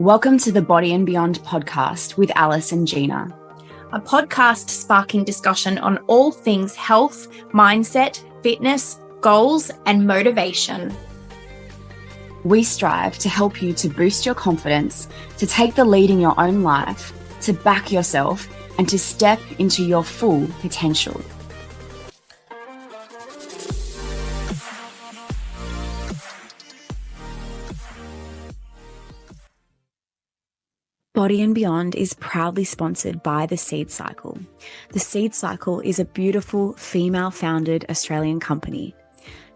Welcome to the Body and Beyond podcast with Alice and Gina, a podcast sparking discussion on all things health, mindset, fitness, goals, and motivation. We strive to help you to boost your confidence, to take the lead in your own life, to back yourself, and to step into your full potential. Body and Beyond is proudly sponsored by The Seed Cycle. The Seed Cycle is a beautiful female-founded Australian company.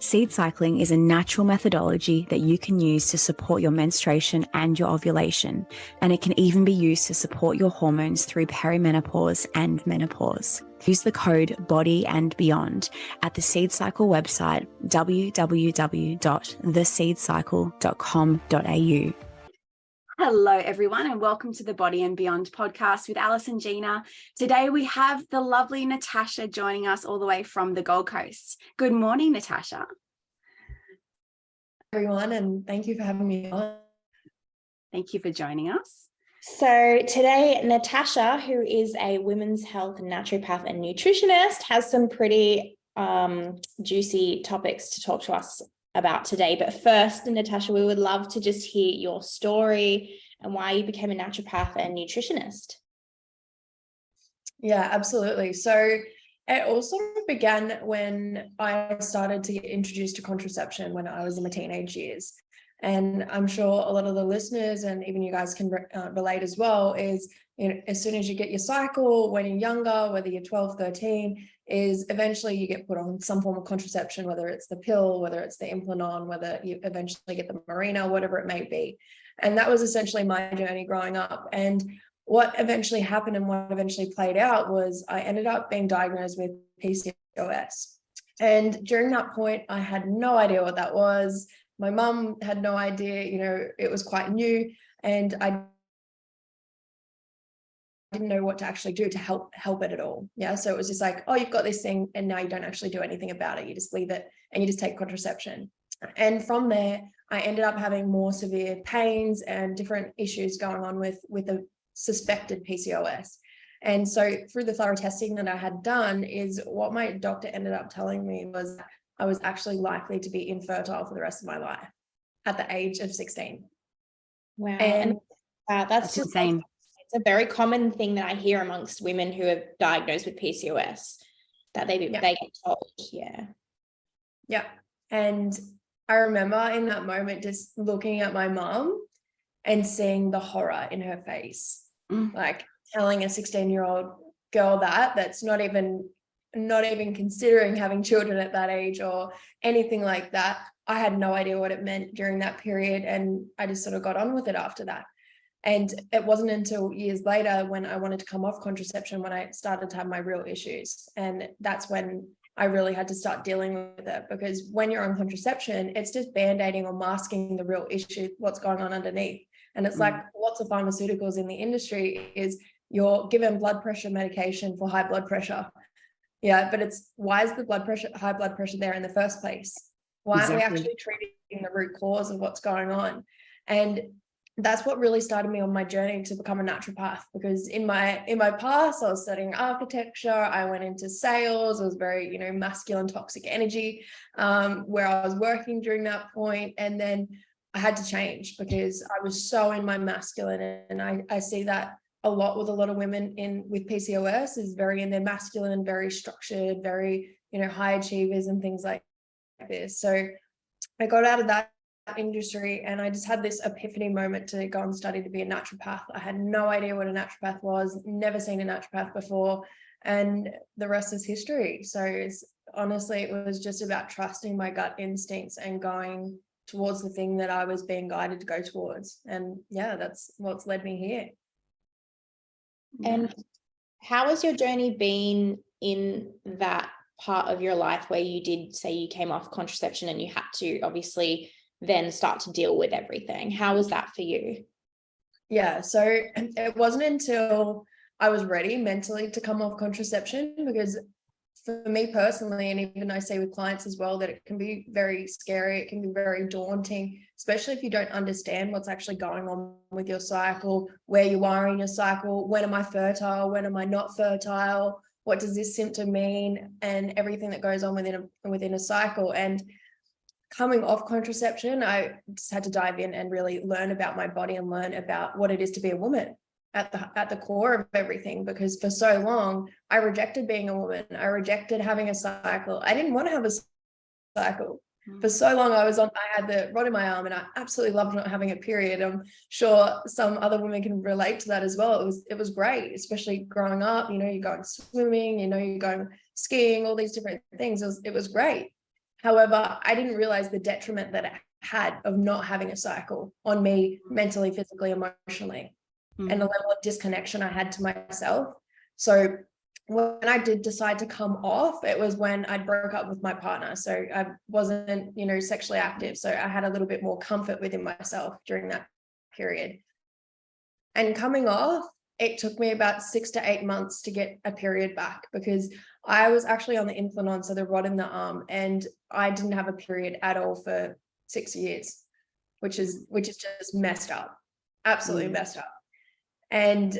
Seed cycling is a natural methodology that you can use to support your menstruation and your ovulation, and it can even be used to support your hormones through perimenopause and menopause. Use the code BODY and BEYOND at the Seed Cycle website www.theseedcycle.com.au. Hello, everyone, and welcome to the Body and Beyond podcast with Alice and Gina. Today, we have the lovely Natasha joining us all the way from the Gold Coast. Good morning, Natasha. Everyone, and thank you for having me on. Thank you for joining us. So today, Natasha, who is a women's health naturopath and nutritionist, has some pretty juicy topics to talk to us about today. But first, Natasha, we would love to just hear your story and why you became a naturopath and nutritionist. Yeah, absolutely. So it all sort of began when I started to get introduced to contraception when I was in my teenage years. And I'm sure a lot of the listeners and even you guys can relate as well is, you know, as soon as you get your cycle, when you're younger, whether you're 12, 13, is eventually you get put on some form of contraception, whether it's the pill, whether it's the implant, whether you eventually get the Mirena, whatever it may be. And that was essentially my journey growing up. And what eventually happened and what eventually played out was I ended up being diagnosed with PCOS. And during that point, I had no idea what that was. My mum had no idea, you know, it was quite new, and I didn't know what to actually do to help it at all. Yeah. So it was just like, oh, you've got this thing and now you don't actually do anything about it. You just leave it and you just take contraception. And from there, I ended up having more severe pains and different issues going on with a suspected PCOS. And so through the thorough testing that I had done, is what my doctor ended up telling me was I was actually likely to be infertile for the rest of my life at the age of 16. Wow. And that's just insane. It's a very common thing that I hear amongst women who are diagnosed with PCOS, that they get told. Yeah. And I remember in that moment just looking at my mom and seeing the horror in her face, like telling a 16-year-old girl that's not even considering having children at that age or anything like that. I had no idea what it meant during that period, and I just sort of got on with it after that. And it wasn't until years later when I wanted to come off contraception when I started to have my real issues. And that's when I really had to start dealing with it, because when you're on contraception, it's just band-aiding or masking the real issue, what's going on underneath. And it's like lots of pharmaceuticals in the industry is you're given blood pressure medication for high blood pressure. Yeah, but why is the high blood pressure there in the first place? Why aren't we actually treating the root cause of what's going on? And that's what really started me on my journey to become a naturopath, because in my past I was studying architecture, I went into sales, I was very, you know, masculine toxic energy, where I was working during that point. And then I had to change because I was so in my masculine, and I see that a lot with a lot of women with PCOS is very in their masculine, very structured, very, you know, high achievers and things like this. So I got out of that industry and I just had this epiphany moment to go and study to be a naturopath. I had no idea what a naturopath was, never seen a naturopath before, and the rest is history. So honestly, it was just about trusting my gut instincts and going towards the thing that I was being guided to go towards. And yeah, that's what's led me here. And how has your journey been in that part of your life where you did say you came off contraception and you had to obviously then start to deal with everything? How was that for you? Yeah, so it wasn't until I was ready mentally to come off contraception, because for me personally, and even I see with clients as well, that it can be very scary. It can be very daunting, especially if you don't understand what's actually going on with your cycle, where you are in your cycle, when am I fertile, when am I not fertile, what does this symptom mean, and everything that goes on within a cycle. And coming off contraception, I just had to dive in and really learn about my body and learn about what it is to be a woman at the core of everything, because for so long I rejected being a woman. I rejected having a cycle. I didn't want to have a cycle. For so long I had the rod in my arm, and I absolutely loved not having a period. I'm sure some other women can relate to that as well. It was great, especially growing up. You know, you're going swimming, you know, you're going skiing, all these different things. It was great. However, I didn't realize the detriment that it had of not having a cycle on me mentally, physically, emotionally, and the level of disconnection I had to myself. So when I did decide to come off, it was when I broke up with my partner. So I wasn't, you know, sexually active. So I had a little bit more comfort within myself during that period. And coming off, it took me about 6 to 8 months to get a period back, because I was actually on the Implanon, so the rod in the arm, and I didn't have a period at all for 6 years, which is just messed up, absolutely messed up. And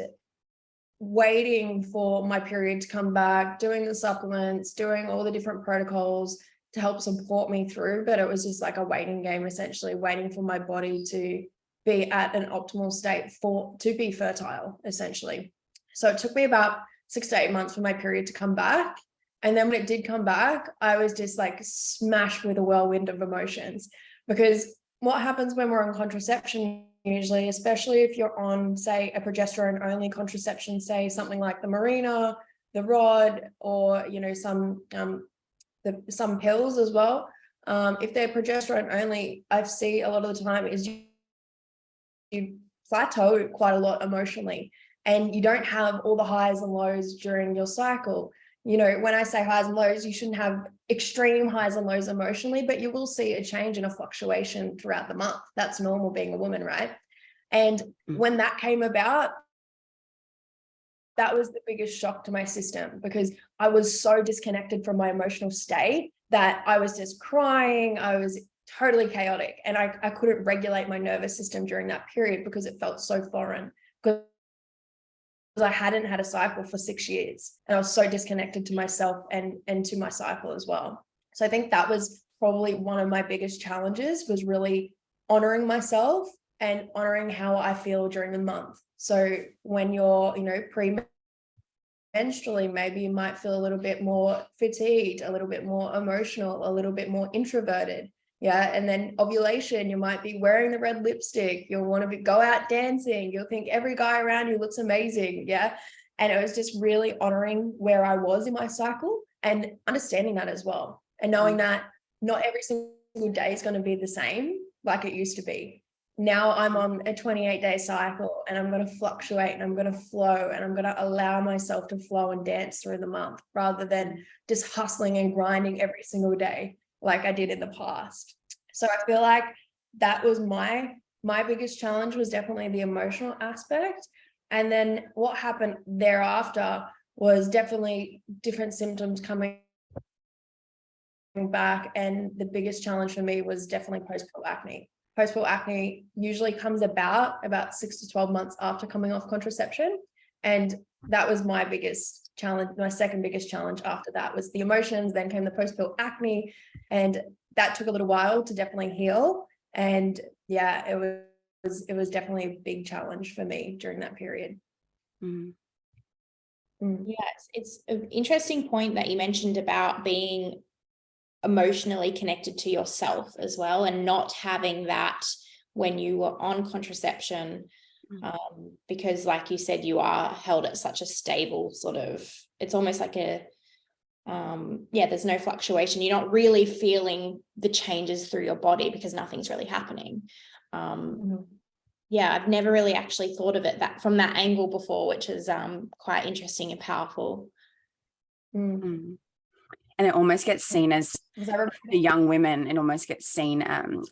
waiting for my period to come back, doing the supplements, doing all the different protocols to help support me through. But it was just like a waiting game, essentially, waiting for my body to be at an optimal state to be fertile, essentially. So it took me about 6 to 8 months for my period to come back. And then when it did come back, I was just like smashed with a whirlwind of emotions, because what happens when we're on contraception usually, especially if you're on, say, a progesterone only contraception, say something like the Mirena, the rod, or, you know, some pills as well. If they're progesterone only, I see a lot of the time is you plateau quite a lot emotionally, and you don't have all the highs and lows during your cycle. You know, when I say highs and lows, you shouldn't have extreme highs and lows emotionally, but you will see a change and a fluctuation throughout the month. That's normal being a woman, right? And when that came about, that was the biggest shock to my system, because I was so disconnected from my emotional state that I was just crying. I was totally chaotic, and I couldn't regulate my nervous system during that period because it felt so foreign, because I hadn't had a cycle for 6 years, and I was so disconnected to myself and to my cycle as well. So I think that was probably one of my biggest challenges, was really honoring myself and honoring how I feel during the month. So when you're, you know, premenstrually, maybe you might feel a little bit more fatigued, a little bit more emotional, a little bit more introverted. Yeah. And then ovulation, you might be wearing the red lipstick. You'll want to go out dancing. You'll think every guy around you looks amazing. Yeah. And it was just really honoring where I was in my cycle and understanding that as well. And knowing that not every single day is going to be the same like it used to be. Now I'm on a 28-day cycle, and I'm going to fluctuate, and I'm going to flow, and I'm going to allow myself to flow and dance through the month, rather than just hustling and grinding every single day like I did in the past. So I feel like that was my biggest challenge, was definitely the emotional aspect. And then what happened thereafter was definitely different symptoms coming back. And the biggest challenge for me was definitely post-pill acne. Post-pill acne usually comes about 6 to 12 months after coming off contraception. And that was my biggest challenge. My second biggest challenge after that was the emotions. Then came the post-pill acne, and that took a little while to definitely heal. And yeah, it was definitely a big challenge for me during that period. Yes, it's an interesting point that you mentioned about being emotionally connected to yourself as well, and not having that when you were on contraception, because like you said, you are held at such a stable sort of, it's almost like a there's no fluctuation. You're not really feeling the changes through your body because nothing's really happening. I've never really actually thought of it that from that angle before, which is quite interesting and powerful. And it almost gets seen as, for young women, it almost gets seen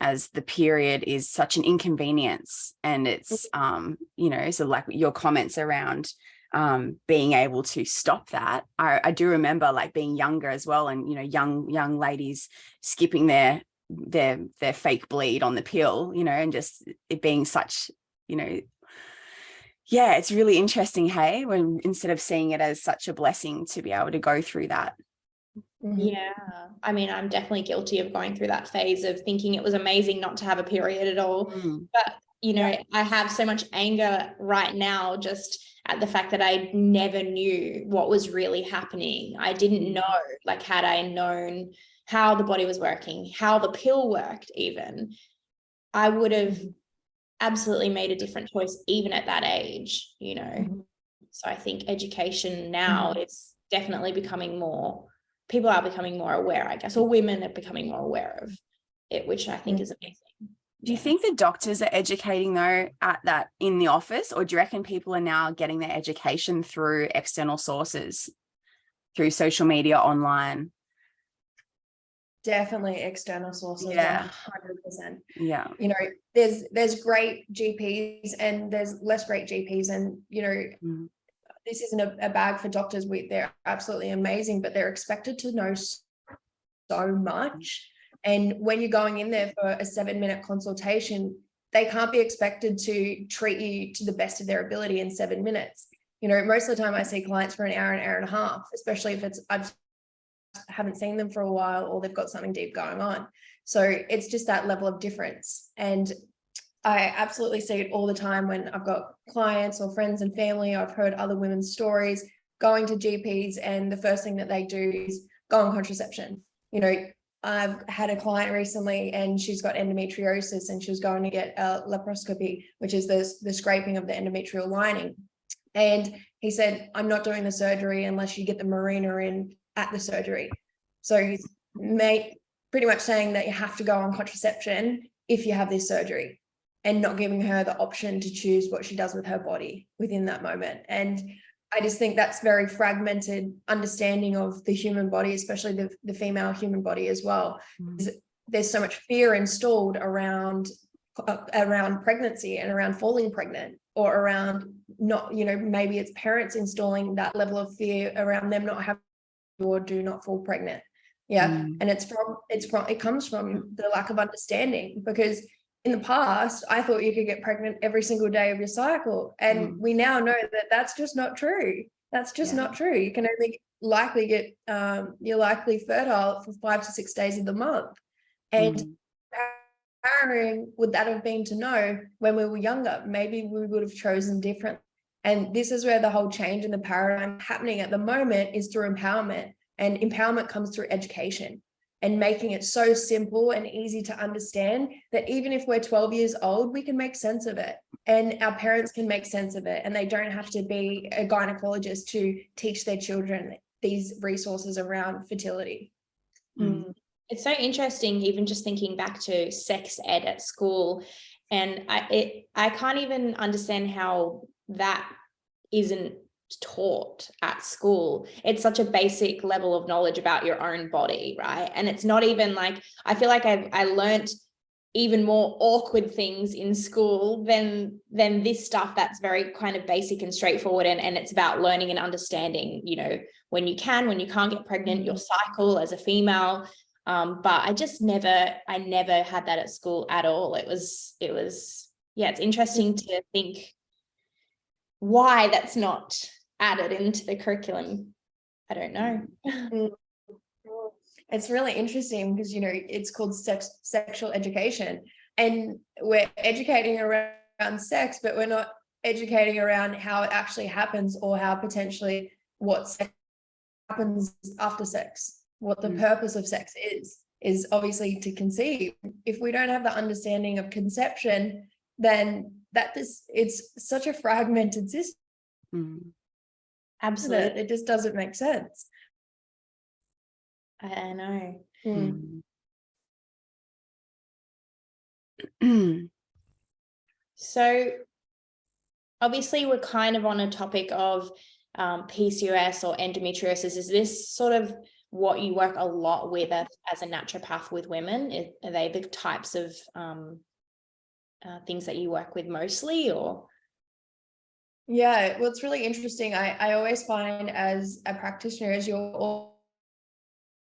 as the period is such an inconvenience. And it's, so like your comments around being able to stop that. I do remember like being younger as well, and young ladies skipping their fake bleed on the pill, and just it being such, yeah, it's really interesting, hey, when instead of seeing it as such a blessing to be able to go through that. Yeah, I mean, I'm definitely guilty of going through that phase of thinking it was amazing not to have a period at all. But I have so much anger right now just at the fact that I never knew what was really happening. I didn't know, like, had I known how the body was working, how the pill worked even, I would have absolutely made a different choice even at that age, So I think education now is definitely people are becoming more aware, I guess, or women are becoming more aware of it, which I think is amazing. Do you think the doctors are educating though at that in the office, or do you reckon people are now getting their education through external sources, through social media, online? Definitely external sources, 100%. Yeah. There's great GPs and there's less great GPs, and this isn't a bag for doctors. They're absolutely amazing, but they're expected to know so much. And when you're going in there for a 7-minute consultation, they can't be expected to treat you to the best of their ability in 7 minutes. Most of the time I see clients for an hour and a half, especially if I haven't seen them for a while or they've got something deep going on. So it's just that level of difference. And I absolutely see it all the time when I've got clients or friends and family. I've heard other women's stories going to GPs, and the first thing that they do is go on contraception. I've had a client recently and she's got endometriosis, and she was going to get a laparoscopy, which is the scraping of the endometrial lining. And he said, I'm not doing the surgery unless you get the marina in at the surgery. So he's pretty much saying that you have to go on contraception if you have this surgery, and not giving her the option to choose what she does with her body within that moment. And I just think that's very fragmented understanding of the human body, especially the female human body as well. There's so much fear installed around pregnancy and around falling pregnant, or around not, maybe it's parents installing that level of fear around them not having or do not fall pregnant. And it comes from the lack of understanding, because in the past, I thought you could get pregnant every single day of your cycle. And we now know that that's just not true. That's just not true. You can only likely get, you're likely fertile for 5 to 6 days of the month. And how empowering would that have been to know when we were younger? Maybe we would have chosen differently. And this is where the whole change in the paradigm happening at the moment is through empowerment. And empowerment comes through education, and making it so simple and easy to understand that even if we're 12 years old, we can make sense of it, and our parents can make sense of it, and they don't have to be a gynecologist to teach their children these resources around fertility. It's so interesting, even just thinking back to sex ed at school, and I can't even understand how that isn't taught at school. It's such a basic level of knowledge about your own body, right? And it's not even like, I feel like I learned even more awkward things in school than this stuff that's very kind of basic and straightforward, and it's about learning and understanding, when you can't get pregnant, your cycle as a female. But I never had that at school at all. It was it's interesting to think why that's not added into the curriculum. I don't know. It's really interesting because, it's called sexual education, and we're educating around sex, but we're not educating around how it actually happens, or how potentially what sex happens after sex, what the purpose of sex is obviously to conceive. If we don't have the understanding of conception, then it's such a fragmented system. Absolutely. It just doesn't make sense. I know. So obviously we're kind of on a topic of PCOS or endometriosis. Is this sort of what you work a lot with as a naturopath with women? Are they the types of things that you work with mostly, or? Yeah, well, it's really interesting. I always find as a practitioner, as you'll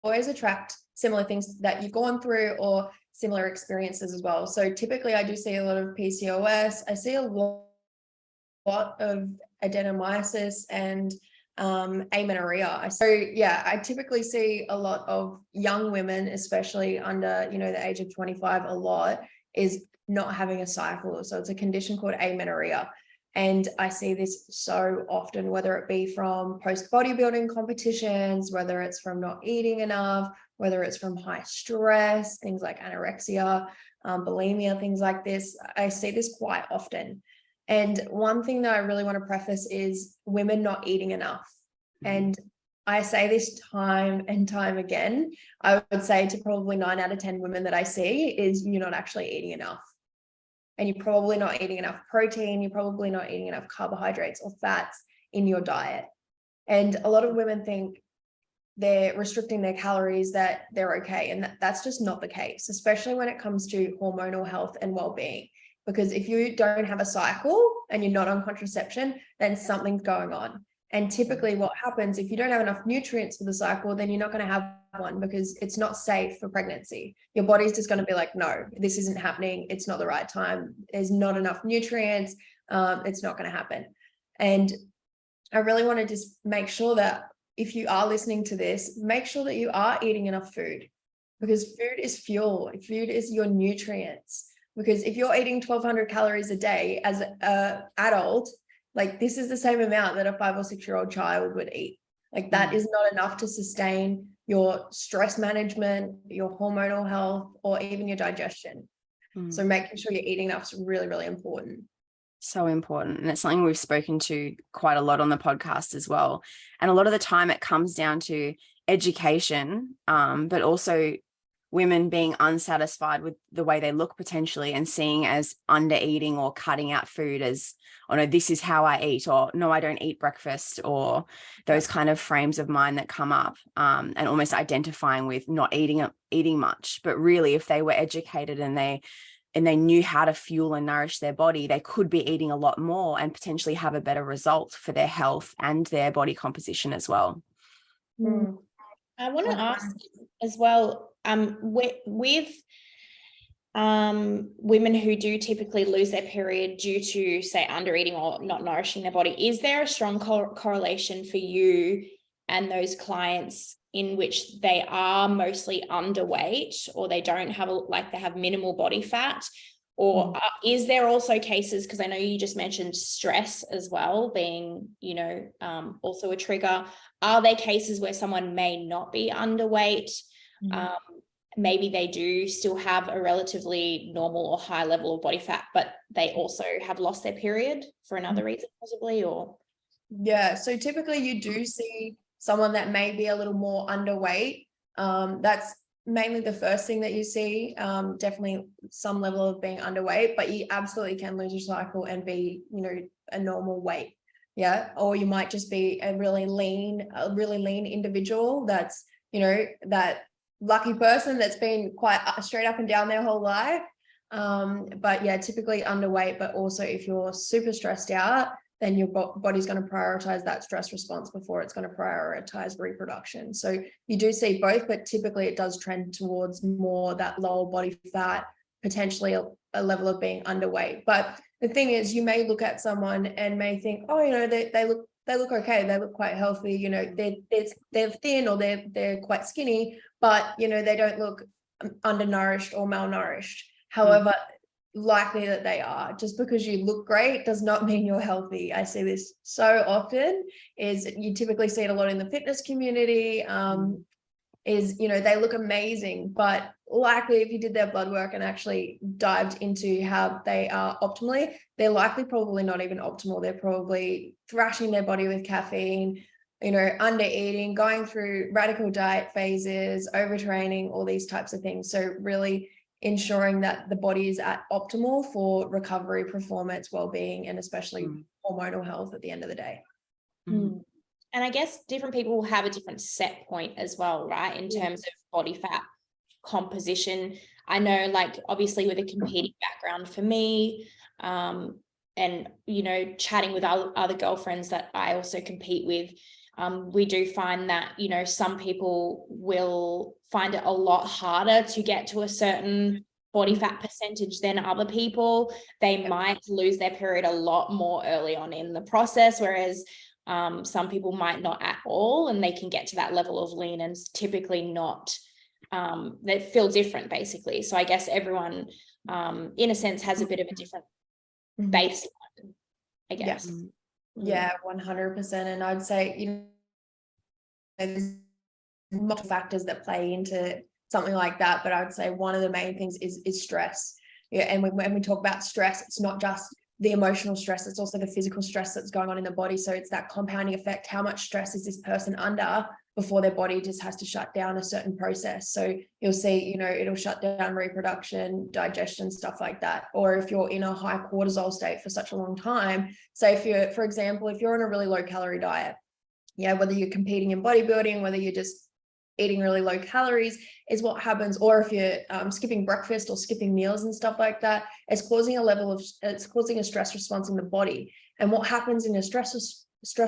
always attract similar things that you've gone through or similar experiences as well. So typically I do see a lot of PCOS. I see a lot of adenomyosis and amenorrhea. So yeah, I typically see a lot of young women, especially under, the age of 25, a lot is not having a cycle. So it's a condition called amenorrhea. And I see this so often, whether it be from post bodybuilding competitions, whether it's from not eating enough, whether it's from high stress, things like anorexia, bulimia, things like this. I see this quite often. And one thing that I really want to preface is women not eating enough. And I say this time and time again. I would say to probably 9 out of 10 women that I see is you're not actually eating enough. And you're probably not eating enough protein. You're probably not eating enough carbohydrates or fats in your diet. And a lot of women think they're restricting their calories, that they're okay. And that's just not the case, especially when it comes to hormonal health and well-being. Because if you don't have a cycle and you're not on contraception, then something's going on. And typically what happens, if you don't have enough nutrients for the cycle, then you're not going to have one, because it's not safe for pregnancy. Your body's just going to be like, no, this isn't happening. It's not the right time. There's not enough nutrients. It's not going to happen. And I really want to just make sure that if you are listening to this, make sure that you are eating enough food, because food is fuel. Food is your nutrients. Because if you're eating 1,200 calories a day as an adult, like this is the same amount that a 5 or 6 year old child would eat. Like that is not enough to sustain your stress management, your hormonal health, or even your digestion. So making sure you're eating enough is really, really important. So important. And it's something we've spoken to quite a lot on the podcast as well. And a lot of the time it comes down to education, but also women being unsatisfied with the way they look potentially, and seeing as under eating or cutting out food as, oh no, this is how I eat, or no, I don't eat breakfast, or those kind of frames of mind that come up, and almost identifying with not eating much. But really, if they were educated and they knew how to fuel and nourish their body, they could be eating a lot more and potentially have a better result for their health and their body composition as well. I want to ask as well, with women who do typically lose their period due to, say, under eating or not nourishing their body, is there a strong correlation for you and those clients in which they are mostly underweight, or they don't have they have minimal body fat? Or is there also cases, because I know you just mentioned stress as well being, also a trigger. Are there cases where someone may not be underweight? Maybe they do still have a relatively normal or high level of body fat, but they also have lost their period for another reason possibly, or? Yeah, so typically you do see someone that may be a little more underweight. That's mainly the first thing that you see, definitely some level of being underweight, but you absolutely can lose your cycle and be, a normal weight. Yeah. Or you might just be a really lean individual that's, that lucky person that's been quite straight up and down their whole life. But yeah, typically underweight, but also if you're super stressed out, then your body's going to prioritize that stress response before it's going to prioritize reproduction. So you do see both, but typically it does trend towards more that lower body fat, potentially a level of being underweight. But the thing is, you may look at someone and may think, oh, they look okay, they look quite healthy, they're thin, or they're quite skinny, but they don't look undernourished or malnourished. However, likely that they are. Just because you look great does not mean you're healthy. I see this so often, is you typically see it a lot in the fitness community, is, they look amazing, but likely if you did their blood work and actually dived into how they are optimally, they're likely probably not even optimal. They're probably thrashing their body with caffeine, under eating, going through radical diet phases, overtraining, all these types of things. So really ensuring that the body is at optimal for recovery, performance, well-being, and especially hormonal health at the end of the day. And I guess different people will have a different set point as well, right? In terms of body fat composition. I know, obviously with a competing background for me, and, you know, chatting with other girlfriends that I also compete with, we do find that, you know, some people will find it a lot harder to get to a certain body fat percentage than other people. They might lose their period a lot more early on in the process, whereas some people might not at all, and they can get to that level of lean and typically not, they feel different basically. So I guess everyone in a sense has a bit of a different baseline, I guess. Yeah, 100%. And I'd say, you know, there's multiple factors that play into something like that, but I would say one of the main things is stress. Yeah, and when we talk about stress, it's not just the emotional stress, it's also the physical stress that's going on in the body. So it's that compounding effect. How much stress is this person under before their body just has to shut down a certain process? So you'll see, you know, it'll shut down reproduction, digestion, stuff like that. Or if you're in a high cortisol state for such a long time, say if you're, for example, if you're on a really low calorie diet, yeah, whether you're competing in bodybuilding, whether you're just eating really low calories, is what happens. Or if you're skipping breakfast or skipping meals and stuff like that, it's causing a stress response in the body. And what happens in a stress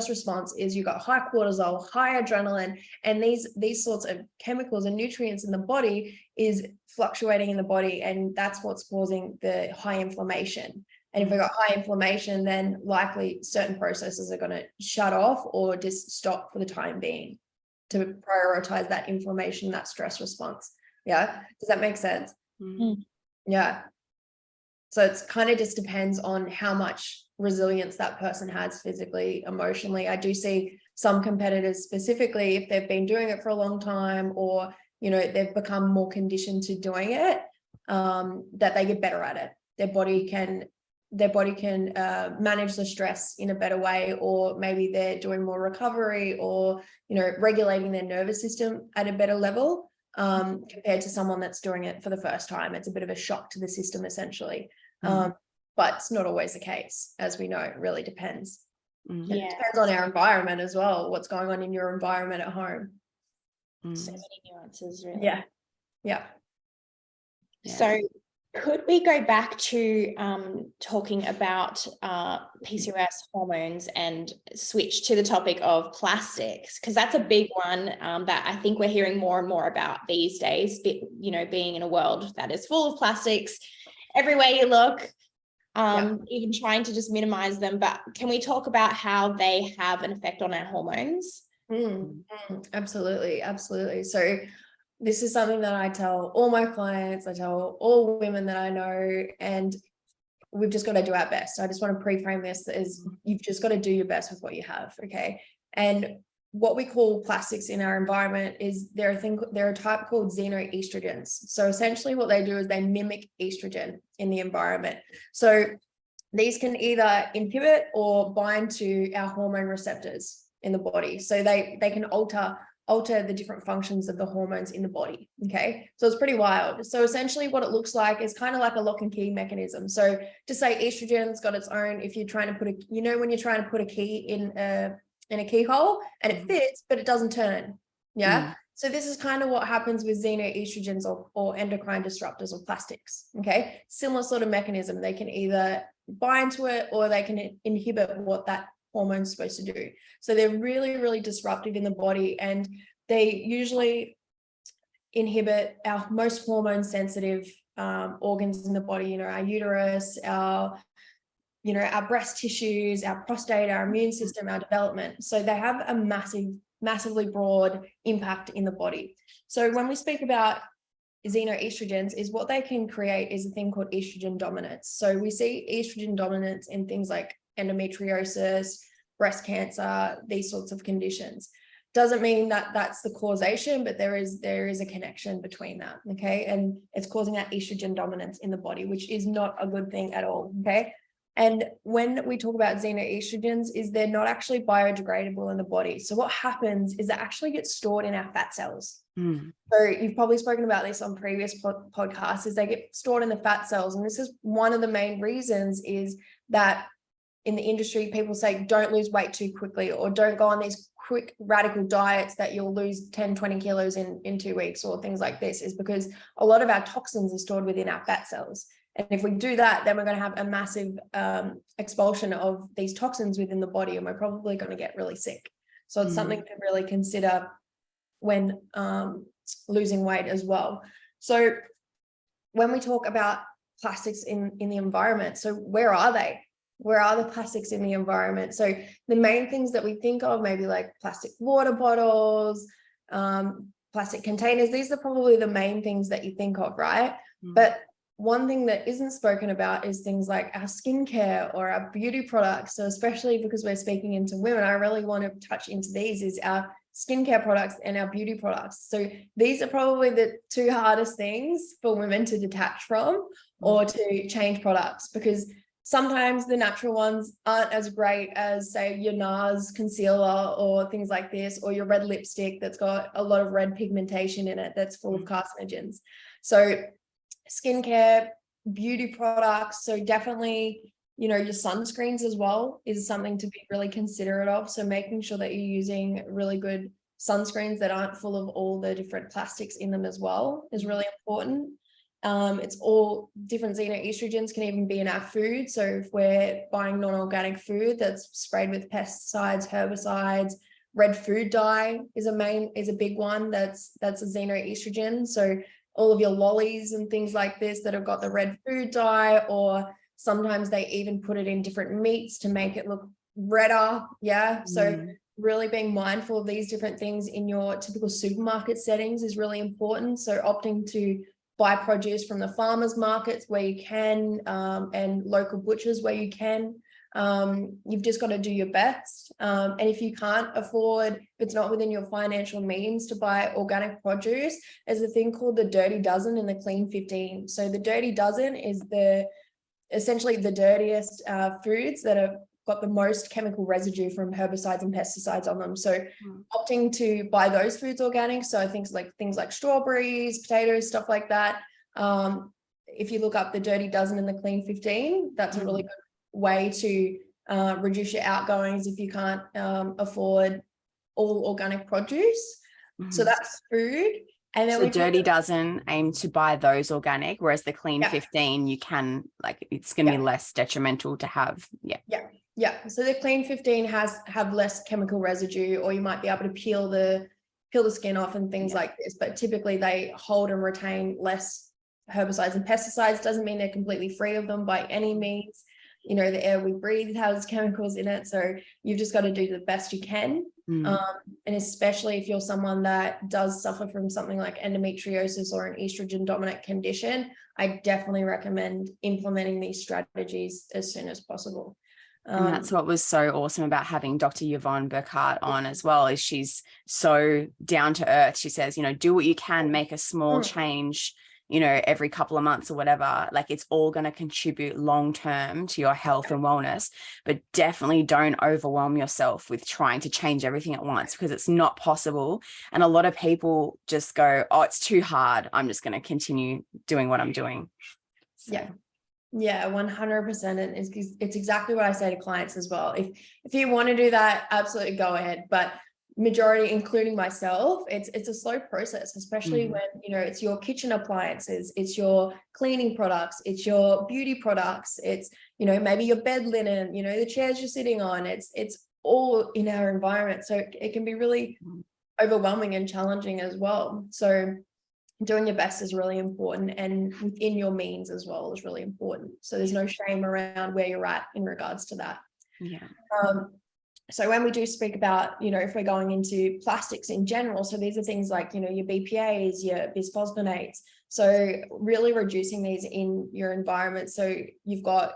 response is you got high cortisol, high adrenaline, and these sorts of chemicals and nutrients in the body is fluctuating in the body, and that's what's causing the high inflammation. And if we've got high inflammation, then likely certain processes are going to shut off or just stop for the time being to prioritize that inflammation, that stress response. Yeah. Does that make sense? Yeah. So it's kind of just depends on how much resilience that person has physically, emotionally. I do see some competitors specifically, if they've been doing it for a long time, or, you know, they've become more conditioned to doing it, that they get better at it. Their body can manage the stress in a better way, or maybe they're doing more recovery, or, you know, regulating their nervous system at a better level, compared to someone that's doing it for the first time. It's a bit of a shock to the system essentially. But it's not always the case, as we know. It really depends. It depends on our environment as well, what's going on in your environment at home. So many nuances, really. Yeah. So could we go back to talking about PCOS hormones and switch to the topic of plastics? Because that's a big one that I think we're hearing more and more about these days, you know, being in a world that is full of plastics everywhere you look, even trying to just minimize them. But can we talk about how they have an effect on our hormones? Absolutely. So this is something that I tell all my clients, I tell all women that I know, and we've just got to do our best. I just want to pre-frame this as you've just got to do your best with what you have, okay? And what we call plastics in our environment is they're a type called xenoestrogens. So essentially what they do is they mimic estrogen in the environment. So these can either inhibit or bind to our hormone receptors in the body. So they can alter the different functions of the hormones in the body. Okay. So it's pretty wild. So essentially what it looks like is kind of like a lock and key mechanism. So to say estrogen's got its own, if you're trying to put when you're trying to put a key in a keyhole and it fits, but it doesn't turn. Yeah. So this is kind of what happens with xenoestrogens or endocrine disruptors or plastics. Okay. Similar sort of mechanism. They can either bind to it or they can inhibit what that hormone's supposed to do. So they're really, really disruptive in the body, and they usually inhibit our most hormone sensitive organs in the body, our uterus, our breast tissues, our prostate, our immune system, our development. So they have a massively broad impact in the body. So when we speak about xenoestrogens, is what they can create is a thing called estrogen dominance. So we see estrogen dominance in things like endometriosis, breast cancer, these sorts of conditions. Doesn't mean that that's the causation, but there is a connection between that, okay? And it's causing that estrogen dominance in the body, which is not a good thing at all, okay? And when we talk about xenoestrogens, is they're not actually biodegradable in the body. So what happens is they actually get stored in our fat cells. So you've probably spoken about this on previous podcasts, is they get stored in the fat cells. And this is one of the main reasons is that in the industry, people say, don't lose weight too quickly, or don't go on these quick radical diets that you'll lose 10, 20 kilos in 2 weeks, or things like this, is because a lot of our toxins are stored within our fat cells. And if we do that, then we're going to have a massive expulsion of these toxins within the body, and we're probably going to get really sick. So it's something to really consider when losing weight as well. So when we talk about plastics in the environment, so where are they? Where are the plastics in the environment? So the main things that we think of, maybe like plastic water bottles, plastic containers, these are probably the main things that you think of, right? But one thing that isn't spoken about is things like our skincare or our beauty products. So especially because we're speaking into women, I really want to touch into these, is our skincare products and our beauty products. So these are probably the two hardest things for women to detach from or to change products, because sometimes the natural ones aren't as great as, say, your NARS concealer or things like this, or your red lipstick that's got a lot of red pigmentation in it that's full of carcinogens. So skincare, beauty products, so definitely, you know, your sunscreens as well is something to be really considerate of. So making sure that you're using really good sunscreens that aren't full of all the different plastics in them as well is really important. It's all different xenoestrogens can even be in our food. So if we're buying non-organic food that's sprayed with pesticides, herbicides, red food dye is a big one that's a xenoestrogen. So all of your lollies and things like this that have got the red food dye, or sometimes they even put it in different meats to make it look redder. Yeah. So really being mindful of these different things in your typical supermarket settings is really important. So opting to buy produce from the farmers markets where you can, and local butchers where you can. You've just got to do your best. And if you can't afford, if it's not within your financial means to buy organic produce, there's a thing called the Dirty Dozen and the Clean 15. So the Dirty Dozen is essentially the dirtiest foods that have got the most chemical residue from herbicides and pesticides on them. So opting to buy those foods organic. So things like strawberries, potatoes, stuff like that. If you look up the Dirty Dozen and the Clean 15, that's a really good way to reduce your outgoings if you can't afford all organic produce. So that's food. And then so Dirty Dozen aim to buy those organic, whereas the Clean 15 you can, like, it's going to be less detrimental to have. So the Clean 15 have less chemical residue, or you might be able to peel the skin off and things like this, but typically they hold and retain less herbicides and pesticides. Doesn't mean they're completely free of them by any means. You know, the air we breathe has chemicals in it, so you've just got to do the best you can. And especially if you're someone that does suffer from something like endometriosis or an estrogen dominant condition, I definitely recommend implementing these strategies as soon as possible. And that's what was so awesome about having Dr. Yvonne Burkhart on as well, is she's so down to earth. She says, you know, do what you can, make a small change, you know, every couple of months or whatever. Like, it's all going to contribute long-term to your health and wellness, but definitely don't overwhelm yourself with trying to change everything at once, because it's not possible. And a lot of people just go, oh, it's too hard, I'm just going to continue doing what I'm doing. So. Yeah, 100%. And it's exactly what I say to clients as well. If you want to do that, absolutely go ahead. But majority, including myself, it's a slow process, especially when, you know, it's your kitchen appliances, it's your cleaning products, it's your beauty products, it's, you know, maybe your bed linen, you know, the chairs you're sitting on, it's all in our environment. So it can be really overwhelming and challenging as well. So doing your best is really important, and within your means as well is really important. So there's no shame around where you're at in regards to that. So when we do speak about, you know, if we're going into plastics in general, so these are things like, you know, your BPAs, your bisphosphonates. So really reducing these in your environment. So you've got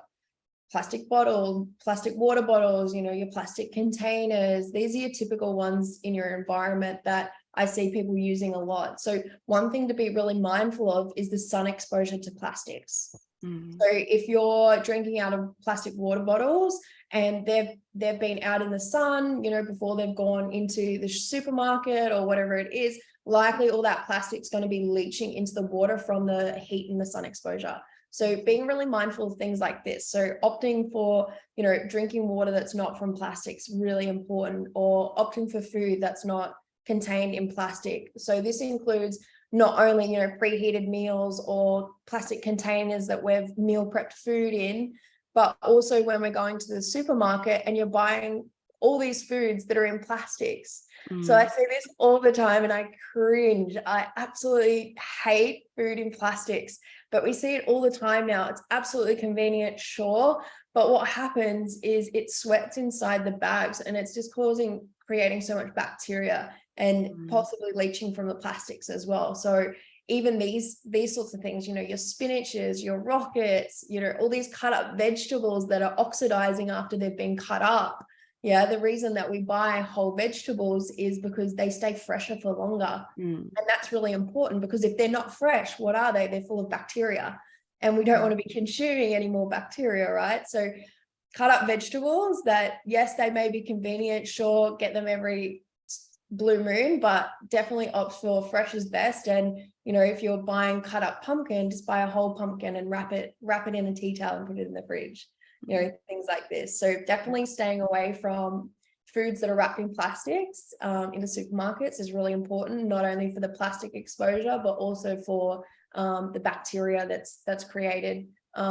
plastic bottles, plastic water bottles, you know, your plastic containers. These are your typical ones in your environment that I see people using a lot. So one thing to be really mindful of is the sun exposure to plastics. So if you're drinking out of plastic water bottles and they've been out in the sun, you know, before they've gone into the supermarket or whatever it is, likely all that plastic's going to be leaching into the water from the heat and the sun exposure. So being really mindful of things like this. So opting for, you know, drinking water that's not from plastics, really important, or opting for food that's not contained in plastic. So this includes not only, you know, preheated meals or plastic containers that we've meal prepped food in, but also when we're going to the supermarket and you're buying all these foods that are in plastics. So I see this all the time and I cringe. I absolutely hate food in plastics, but we see it all the time now. It's absolutely convenient, sure. But what happens is it sweats inside the bags and it's just creating so much bacteria and possibly leaching from the plastics as well. So even these sorts of things, you know, your spinaches, your rockets, you know, all these cut up vegetables that are oxidizing after they've been cut up. Yeah, the reason that we buy whole vegetables is because they stay fresher for longer. And that's really important because if they're not fresh, what are they? They're full of bacteria. And we don't want to be consuming any more bacteria, right? So cut up vegetables that, yes, they may be convenient, sure, get them every blue moon, but definitely opt for fresh is best. And, you know, if you're buying cut up pumpkin, just buy a whole pumpkin and wrap it in a tea towel and put it in the fridge. You know, things like this. So definitely staying away from foods that are wrapped in plastics in the supermarkets is really important, not only for the plastic exposure, but also for the bacteria that's created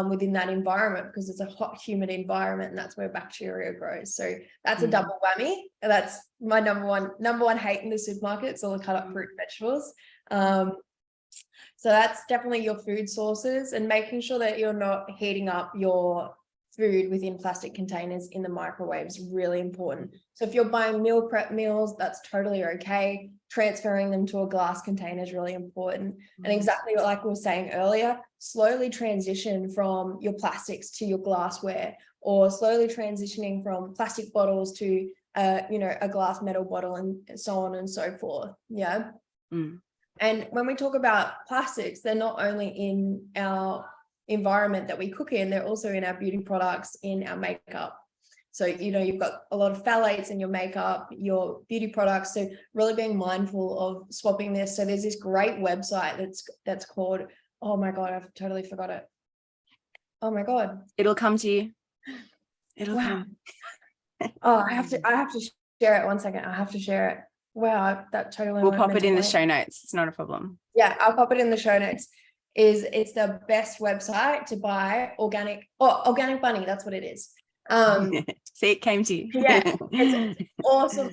within that environment, because it's a hot, humid environment and that's where bacteria grows. So that's a double whammy. And that's my number one hate in the supermarkets, all the cut up fruit and vegetables. So that's definitely your food sources, and making sure that you're not heating up your food within plastic containers in the microwave is really important. So if you're buying meal prep meals, that's totally okay. Transferring them to a glass container is really important. And exactly like we were saying earlier, slowly transition from your plastics to your glassware, or slowly transitioning from plastic bottles to you know, a glass metal bottle, and so on and so forth. Yeah. And when we talk about plastics, they're not only in our environment that we cook in, they're also in our beauty products, in our makeup. So, you know, you've got a lot of phthalates in your makeup, your beauty products. So really being mindful of swapping this. So there's this great website that's called, oh my God, I've totally forgot it. Oh my God. It'll come to you. It'll come. Oh, I have to share it. 1 second. I have to share it. Wow, that totally. We'll pop it in the show notes. It's not a problem. Yeah, I'll pop it in the show notes. It's the best website to buy organic bunny. That's what it is. See, it came to you. Yeah, it's awesome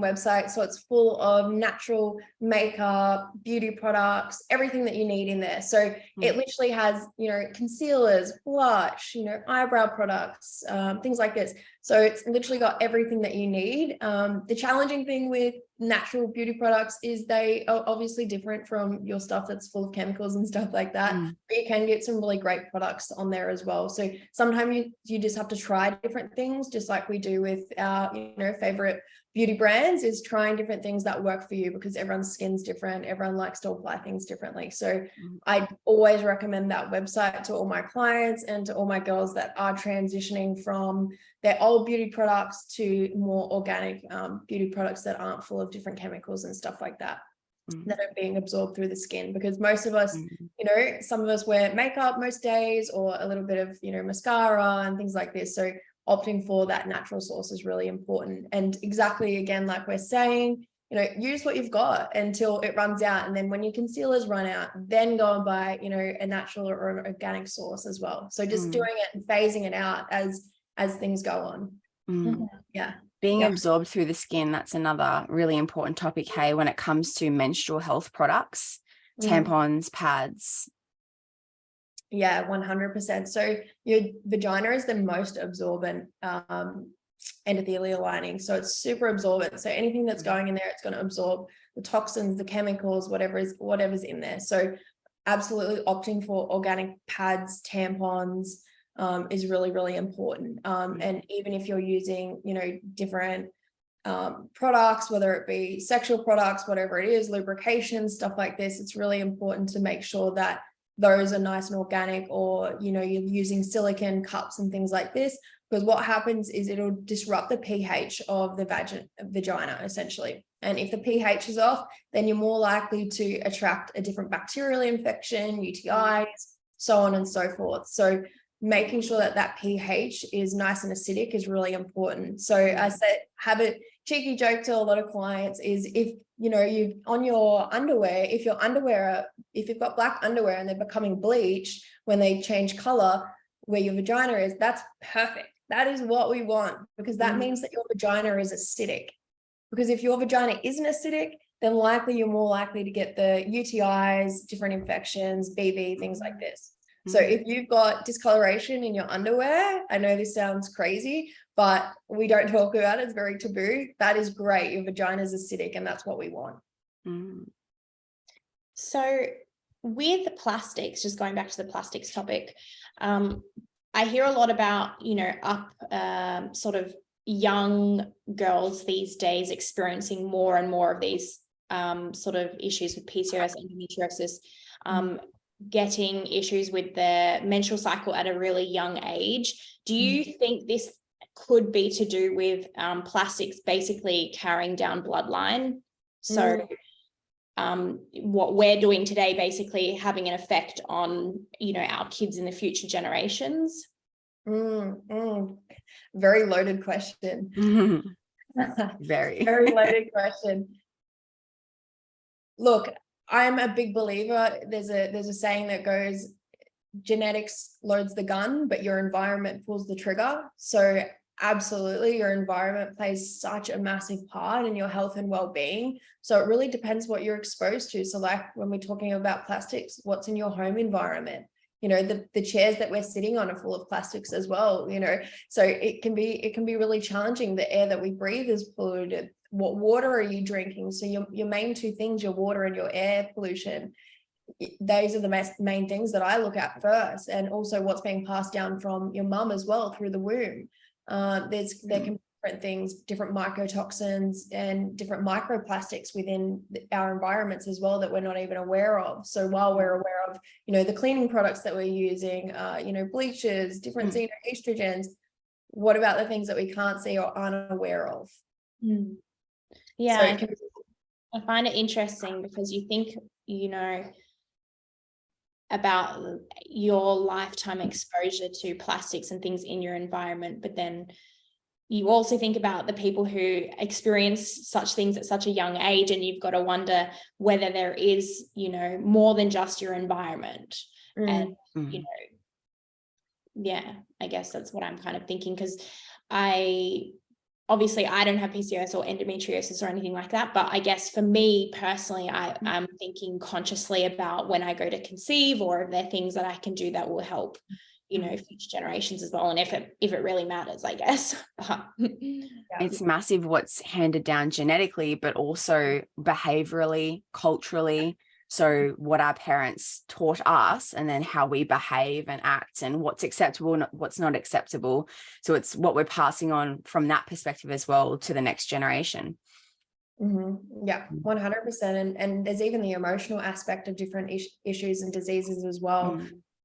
website. So it's full of natural makeup, beauty products, everything that you need in there. So it literally has, you know, concealers, blush, you know, eyebrow products, things like this. So it's literally got everything that you need. The challenging thing with natural beauty products is they are obviously different from your stuff that's full of chemicals and stuff like that, but you can get some really great products on there as well. So sometimes you just have to try different things, just like we do with our, you know, favorite beauty brands, is trying different things that work for you, because everyone's skin's different, everyone likes to apply things differently. So I always recommend that website to all my clients and to all my girls that are transitioning from their old beauty products to more organic beauty products that aren't full of different chemicals and stuff like that, that are being absorbed through the skin. Because most of us, you know, some of us wear makeup most days, or a little bit of, you know, mascara and things like this. So opting for that natural source is really important. And exactly, again, like we're saying, you know, use what you've got until it runs out. And then when your concealers run out, then go and buy, you know, a natural or an organic source as well. So just doing it and phasing it out as things go on. Yeah. Being absorbed through the skin, that's another really important topic, hey, when it comes to menstrual health products, tampons, pads. Yeah, 100%. So your vagina is the most absorbent endothelial lining. So it's super absorbent. So anything that's going in there, it's going to absorb the toxins, the chemicals, whatever's in there. So absolutely opting for organic pads, tampons is really, really important. And even if you're using, you know, different products, whether it be sexual products, whatever it is, lubrication, stuff like this, it's really important to make sure that those are nice and organic, or, you know, you're using silicone cups and things like this, because what happens is it'll disrupt the pH of the vagina essentially. And if the pH is off, then you're more likely to attract a different bacterial infection, UTIs, so on and so forth. So making sure that pH is nice and acidic is really important. So I said, have it cheeky joke to a lot of clients is, if you on your underwear, if you've got black underwear and they're becoming bleached when they change color where your vagina is, that's perfect. That is what we want, because that means that your vagina is acidic. Because if your vagina isn't acidic, then you're more likely to get the UTIs, different infections, BV, things like this. So if you've got discoloration in your underwear, I know this sounds crazy, but we don't talk about it. It's very taboo. That is great. Your vagina is acidic, and that's what we want. So with plastics, just going back to the plastics topic, I hear a lot about, sort of young girls these days experiencing more and more of these sort of issues with PCOS, endometriosis, getting issues with their menstrual cycle at a really young age. Do you think this could be to do with plastics basically carrying down bloodline? So what we're doing today basically having an effect on, our kids in the future generations? Very loaded question. Very loaded question. Look, I'm a big believer. There's a saying that goes, genetics loads the gun, but your environment pulls the trigger. So absolutely, your environment plays such a massive part in your health and well-being. So it really depends what you're exposed to. So like when we're talking about plastics, what's in your home environment? The chairs that we're sitting on are full of plastics as well, so it can be really challenging. The air that we breathe is polluted. What water are you drinking? So your main two things, your water and your air pollution, those are the main things that I look at first. And also what's being passed down from your mum as well through the womb. There can be different things, different mycotoxins and different microplastics within our environments as well that we're not even aware of. So while we're aware of, the cleaning products that we're using, bleaches, different xenoestrogens, what about the things that we can't see or aren't aware of? Yeah, so I find it interesting because you think, about your lifetime exposure to plastics and things in your environment, but then you also think about the people who experience such things at such a young age, and you've got to wonder whether there is, more than just your environment. And, yeah, I guess that's what I'm kind of thinking, because obviously I don't have PCOS or endometriosis or anything like that, but I guess for me personally, I'm thinking consciously about when I go to conceive, or if there are things that I can do that will help, future generations as well. And if it really matters, I guess. It's massive what's handed down genetically, but also behaviorally, culturally. So what our parents taught us, and then how we behave and act, and what's acceptable and what's not acceptable. So it's what we're passing on from that perspective as well to the next generation. Yeah, 100%. And there's even the emotional aspect of different issues and diseases as well.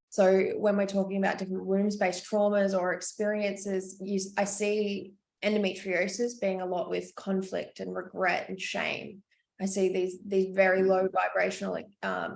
So when we're talking about different womb-based traumas or experiences, I see endometriosis being a lot with conflict and regret and shame. I see these very low vibrational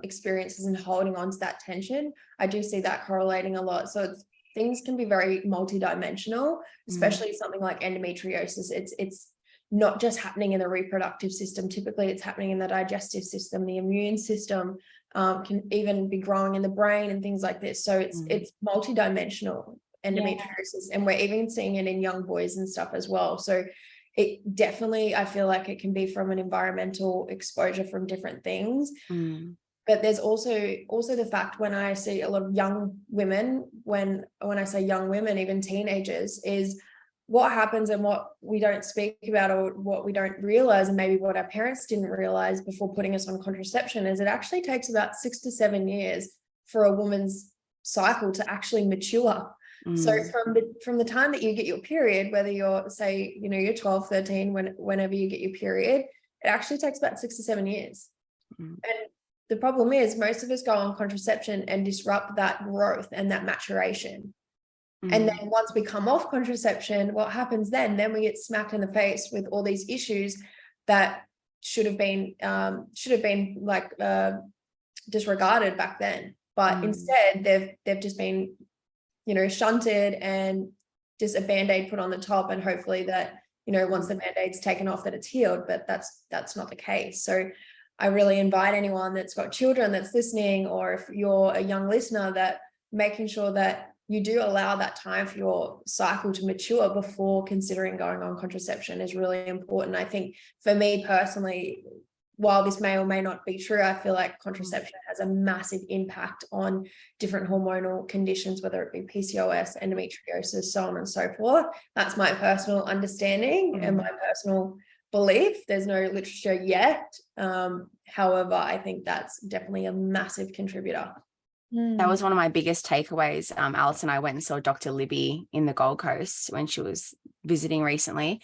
experiences and holding on to that tension. I do see that correlating a lot. So things can be very multidimensional, especially something like endometriosis. It's not just happening in the reproductive system. Typically, it's happening in the digestive system, the immune system, can even be growing in the brain and things like this. So it's multidimensional endometriosis, and we're even seeing it in young boys and stuff as well. So it definitely, I feel like it can be from an environmental exposure from different things. But there's also the fact, when I see a lot of young women, when I say young women, even teenagers, is what happens and what we don't speak about, or what we don't realize, and maybe what our parents didn't realize before putting us on contraception, is it actually takes about 6 to 7 years for a woman's cycle to actually mature. So from the time that you get your period, whether you're, say, you're 12, 13, whenever you get your period, it actually takes about 6 to 7 years. And the problem is most of us go on contraception and disrupt that growth and that maturation. And then once we come off contraception, what happens then? Then we get smacked in the face with all these issues that should have been disregarded back then. But instead, they've just been, shunted, and just a Band-Aid put on the top, and hopefully that, once the band-aid's taken off that it's healed, but that's not the case. So I really invite anyone that's got children that's listening, or if you're a young listener, that making sure that you do allow that time for your cycle to mature before considering going on contraception is really important. I think for me personally, while this may or may not be true, I feel like contraception has a massive impact on different hormonal conditions, whether it be PCOS, endometriosis, so on and so forth. That's my personal understanding and my personal belief. There's no literature yet. However, I think that's definitely a massive contributor. That was one of my biggest takeaways. Alice and I went and saw Dr. Libby in the Gold Coast when she was visiting recently.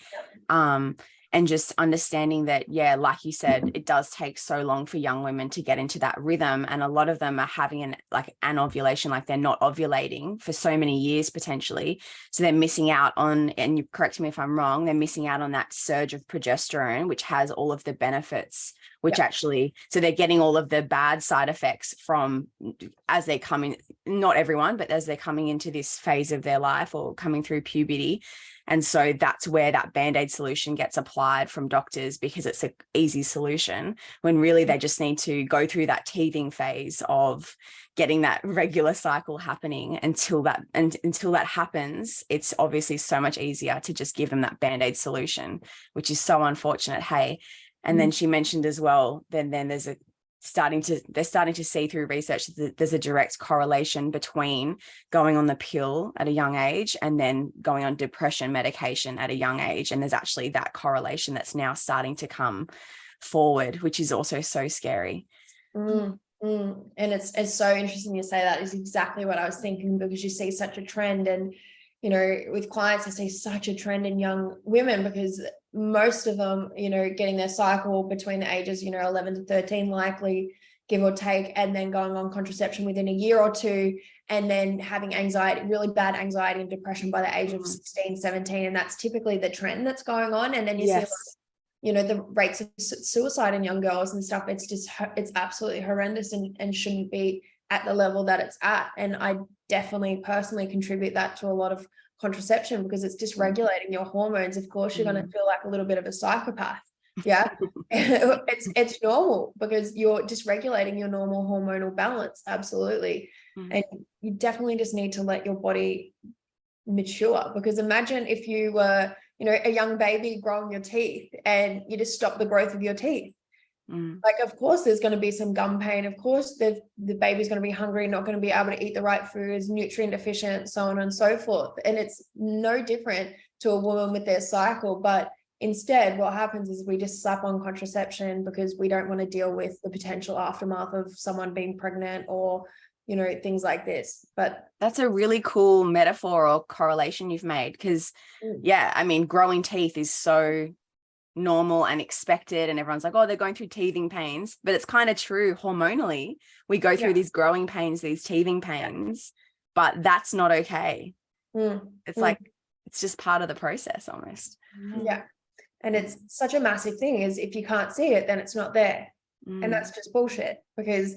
And just understanding that, yeah, like you said, it does take so long for young women to get into that rhythm. And a lot of them are having an ovulation, like they're not ovulating for so many years potentially. So they're missing out on, and you correct me if I'm wrong, they're missing out on that surge of progesterone, which has all of the benefits, which actually, so they're getting all of the bad side effects from as they're coming, not everyone, but as they're coming into this phase of their life or coming through puberty. And so that's where that Band-Aid solution gets applied from doctors, because it's an easy solution, when really they just need to go through that teething phase of getting that regular cycle happening. Until that happens, it's obviously so much easier to just give them that Band-Aid solution, which is so unfortunate. Hey. And then she mentioned as well, then there's they're starting to see through research that there's a direct correlation between going on the pill at a young age and then going on depression medication at a young age. And there's actually that correlation that's now starting to come forward, which is also so scary. And it's so interesting you say that. Is exactly what I was thinking, because you see such a trend. And with clients, I see such a trend in young women, because most of them, getting their cycle between the ages, 11 to 13, likely, give or take, and then going on contraception within a year or two, and then having anxiety, really bad anxiety and depression by the age of 16, 17. And that's typically the trend that's going on. And then you see, the rates of suicide in young girls and stuff. It's absolutely horrendous and shouldn't be at the level that it's at. And I definitely personally contribute that to a lot of contraception, because it's dysregulating your hormones. Of course, you're going to feel like a little bit of a psychopath. Yeah. it's normal, because you're dysregulating your normal hormonal balance. Absolutely. And you definitely just need to let your body mature, because imagine if you were, a young baby growing your teeth and you just stop the growth of your teeth. Like, of course, there's going to be some gum pain. Of course, the baby's going to be hungry, not going to be able to eat the right foods, nutrient deficient, so on and so forth. And it's no different to a woman with their cycle. But instead, what happens is we just slap on contraception because we don't want to deal with the potential aftermath of someone being pregnant or, things like this. But that's a really cool metaphor or correlation you've made, because, growing teeth is so normal and expected, and everyone's like, oh, they're going through teething pains, but it's kind of true. Hormonally, we go through these growing pains, these teething pains, but that's not okay. It's like, it's just part of the process almost. And it's such a massive thing, is if you can't see it, then it's not there. And that's just bullshit, because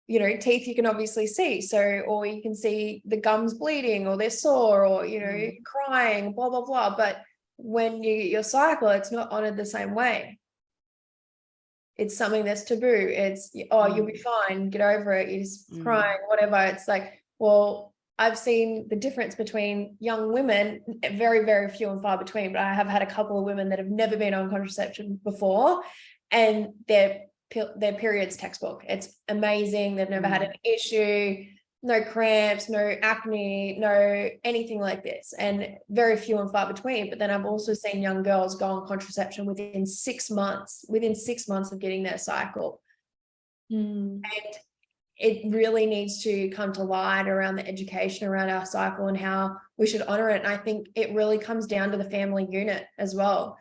teeth you can obviously see, or you can see the gums bleeding, or they're sore, or crying, blah blah blah. But when your cycle, it's not honored the same way. It's something that's taboo. It's, you'll be fine, get over it, you're just crying, whatever. It's like, well, I've seen the difference between young women, very, very few and far between, but I have had a couple of women that have never been on contraception before, and their period's textbook. It's amazing. They've never had an issue. No cramps, no acne, no anything like this, and very few and far between. But then I've also seen young girls go on contraception within 6 months of getting their cycle. And it really needs to come to light around the education around our cycle and how we should honor it. And I think it really comes down to the family unit as well,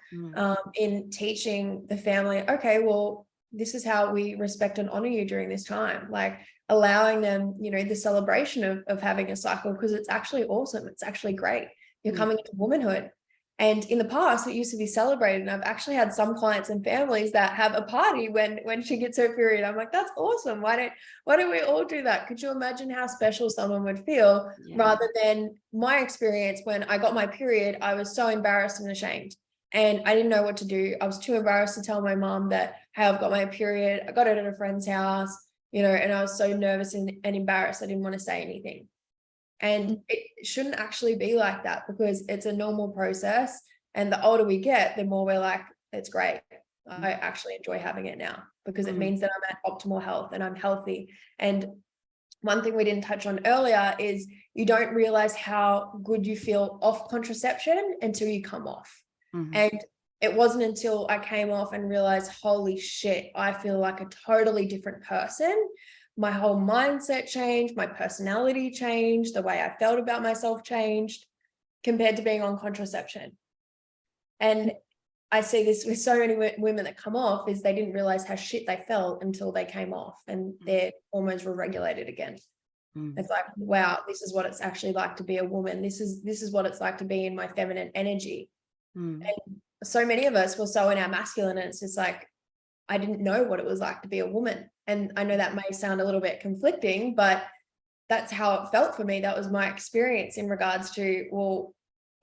in teaching the family, okay, well, this is how we respect and honor you during this time. Like, allowing them, the celebration of having a cycle, because it's actually awesome. It's actually great. You're coming into womanhood. And in the past, it used to be celebrated. And I've actually had some clients and families that have a party when she gets her period. I'm like, that's awesome. Why don't we all do that? Could you imagine how special someone would feel rather than my experience when I got my period? I was so embarrassed and ashamed, and I didn't know what to do. I was too embarrassed to tell my mom that, hey, I've got my period. I got it at a friend's house, and I was so nervous and embarrassed. I didn't want to say anything. And it shouldn't actually be like that, because it's a normal process. And the older we get, the more we're like, it's great. I actually enjoy having it now, because it means that I'm at optimal health and I'm healthy. And one thing we didn't touch on earlier is you don't realize how good you feel off contraception until you come off. And it wasn't until I came off and realized, holy shit, I feel like a totally different person. My whole mindset changed, my personality changed, the way I felt about myself changed compared to being on contraception. And I see this with so many women that come off, is they didn't realize how shit they felt until they came off and their hormones were regulated again. It's like, wow, this is what it's actually like to be a woman. This is what it's like to be in my feminine energy. And so many of us were so in our masculine, and it's just like, I didn't know what it was like to be a woman. And I know that may sound a little bit conflicting, but that's how it felt for me. That was my experience in regards to, well,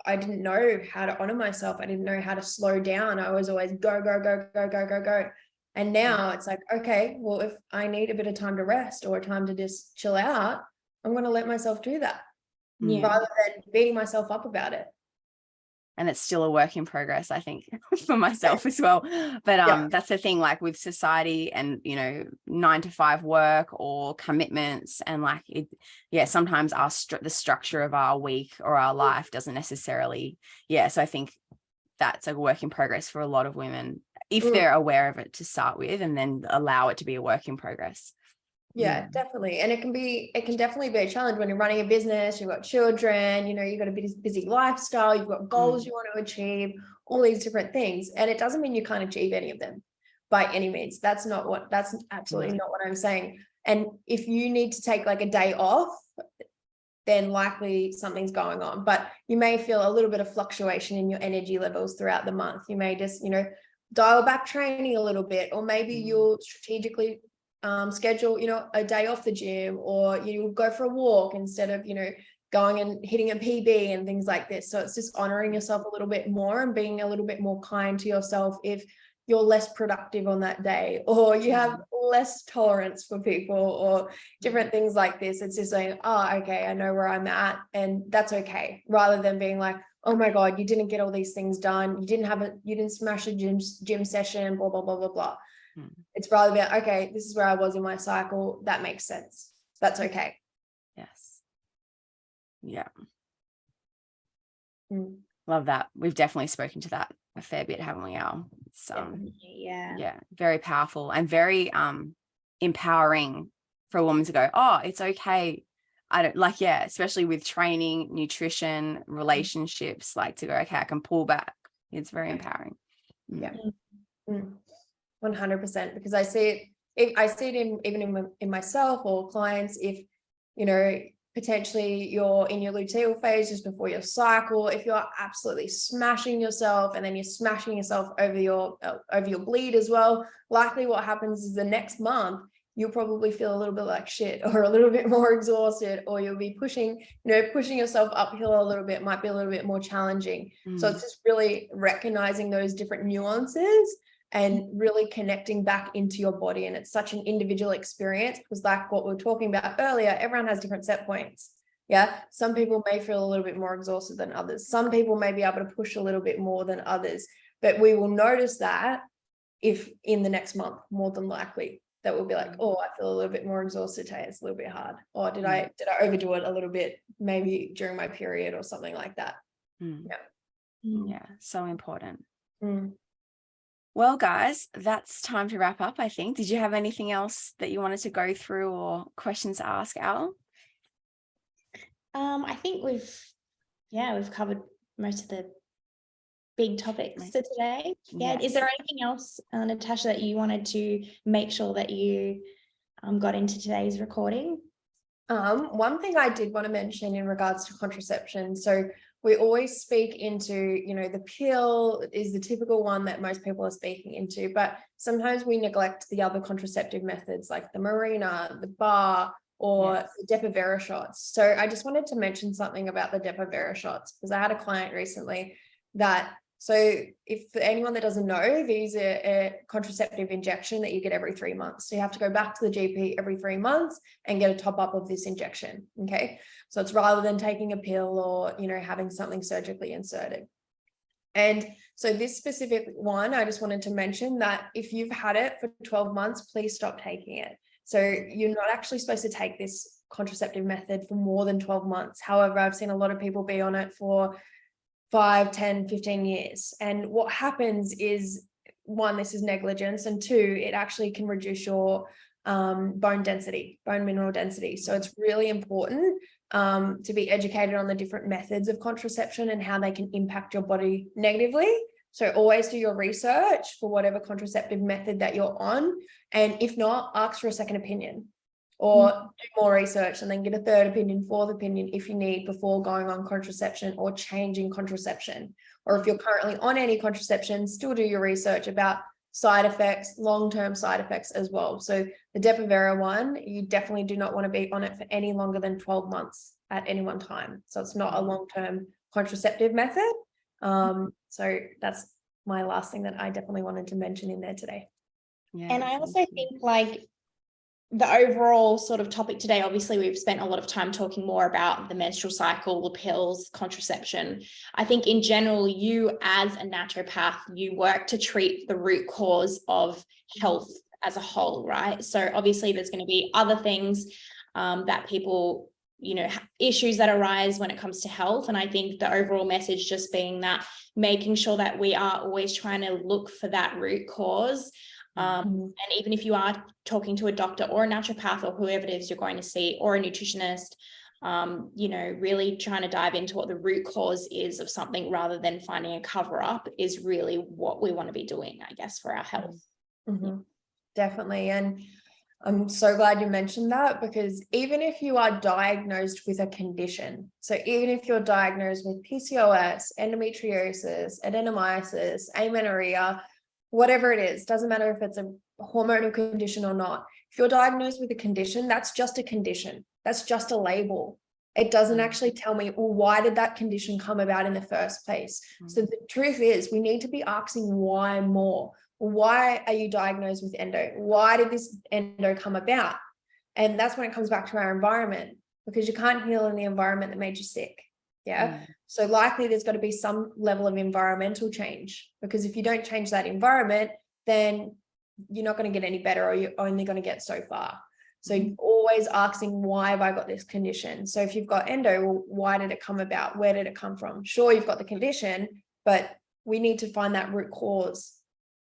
I didn't know how to honor myself. I didn't know how to slow down. I was always go, go, go, go, go, go, go. And now it's like, okay, well, if I need a bit of time to rest or time to just chill out, I'm going to let myself do that rather than beating myself up about it. And it's still a work in progress, I think, for myself as well. But that's the thing, like with society and, 9-to-5 work or commitments, and like sometimes the structure of our week or our life doesn't necessarily. So I think that's a work in progress for a lot of women, if they're aware of it to start with, and then allow it to be a work in progress. Yeah, definitely. And it can definitely be a challenge when you're running a business, you've got children, you've got a busy lifestyle, you've got goals you want to achieve, all these different things. And it doesn't mean you can't achieve any of them by any means. That's absolutely not what I'm saying. And if you need to take like a day off, then likely something's going on. But you may feel a little bit of fluctuation in your energy levels throughout the month. You may just, dial back training a little bit, or maybe you'll strategically schedule, a day off the gym, or you go for a walk instead of, going and hitting a PB and things like this. So it's just honoring yourself a little bit more and being a little bit more kind to yourself if you're less productive on that day, or you have less tolerance for people, or different things like this. It's just saying, oh, okay, I know where I'm at, and that's okay, rather than being like, oh my God, you didn't get all these things done, you didn't smash a gym session, blah, blah, blah, blah, blah. It's rather than, okay, this is where I was in my cycle. That makes sense. That's okay. Yes. Yeah. Love that. We've definitely spoken to that a fair bit, haven't we, Al? So very powerful and very empowering for a woman to go, oh, it's okay. I don't like, especially with training, nutrition, relationships, like to go, okay, I can pull back. It's very empowering. 100%, because I see it even in myself or clients. If potentially you're in your luteal phase just before your cycle, if you're absolutely smashing yourself and then you're smashing yourself over your bleed as well, likely what happens is the next month you'll probably feel a little bit like shit, or a little bit more exhausted, or you'll be pushing yourself uphill a little bit, might be a little bit more challenging. So it's just really recognizing those different nuances and really connecting back into your body. And it's such an individual experience, because like what we were talking about earlier, everyone has different set points. Some people may feel a little bit more exhausted than others. Some people may be able to push a little bit more than others, but we will notice that if in the next month, more than likely, that will be like, oh, I feel a little bit more exhausted today, it's a little bit hard, or did I overdo it a little bit, maybe during my period or something like that. So important. Well, guys, that's time to wrap up, I think. Did you have anything else that you wanted to go through or questions to ask, Al? I think we've covered most of the big topics for today. Is there anything else, Natasha, that you wanted to make sure that you got into today's recording? One thing I did want to mention in regards to contraception. So we always speak into, you know, the pill is the typical one that most people are speaking into, but sometimes we neglect the other contraceptive methods like the Mirena, the bar, or the Depo-Provera shots. So I just wanted to mention something about the Depo-Provera shots, because I had a client recently that, so if for anyone that doesn't know, these are a contraceptive injection that you get every 3 months. So you have to go back to the GP every 3 months and get a top up of this injection. Okay. So it's rather than taking a pill or, you know, having something surgically inserted. And so this specific one, I just wanted to mention that if you've had it for 12 months, please stop taking it. So you're not actually supposed to take this contraceptive method for more than 12 months. However, I've seen a lot of people be on it for 5, 10, 15 years. And what happens is, one, this is negligence, and two, it actually can reduce your bone density, bone mineral density. So it's really important to be educated on the different methods of contraception and how they can impact your body negatively. So always do your research for whatever contraceptive method that you're on. And if not, ask for a second opinion, or do more research and then get a third opinion, fourth opinion if you need, before going on contraception or changing contraception. Or if you're currently on any contraception, still do your research about side effects, long-term side effects as well. So the Depo-Provera one, you definitely do not want to be on it for any longer than 12 months at any one time. So it's not a long-term contraceptive method. So that's my last thing that I definitely wanted to mention in there today. Yeah, and I also think, like, the overall sort of topic today, obviously we've spent a lot of time talking more about the menstrual cycle, the pills, contraception. I think in general, you as a naturopath, you work to treat the root cause of health as a whole, right? So obviously there's going to be other things that people, you know, issues that arise when it comes to health. And I think the overall message just being that, making sure that we are always trying to look for that root cause. And even if you are talking to a doctor or a naturopath or whoever it is you're going to see, or a nutritionist, you know, really trying to dive into what the root cause is of something rather than finding a cover up is really what we want to be doing, I guess, for our health. Definitely. And I'm so glad you mentioned that, because even if you are diagnosed with a condition, so even if you're diagnosed with PCOS, endometriosis, adenomyosis, amenorrhea, whatever it is, doesn't matter if it's a hormonal condition or not. If you're diagnosed with a condition, that's just a condition. That's just a label. It doesn't actually tell me, well, why did that condition come about in the first place? So the truth is, we need to be asking why more. Why are you diagnosed with endo? Why did this endo come about? And that's when it comes back to our environment, because you can't heal in the environment that made you sick. So likely there's got to be some level of environmental change, because if you don't change that environment, then you're not going to get any better, or you're only going to get so far. So always asking, why have I got this condition? So if you've got endo, well, why did it come about? Where did it come from? Sure, you've got the condition, but we need to find that root cause.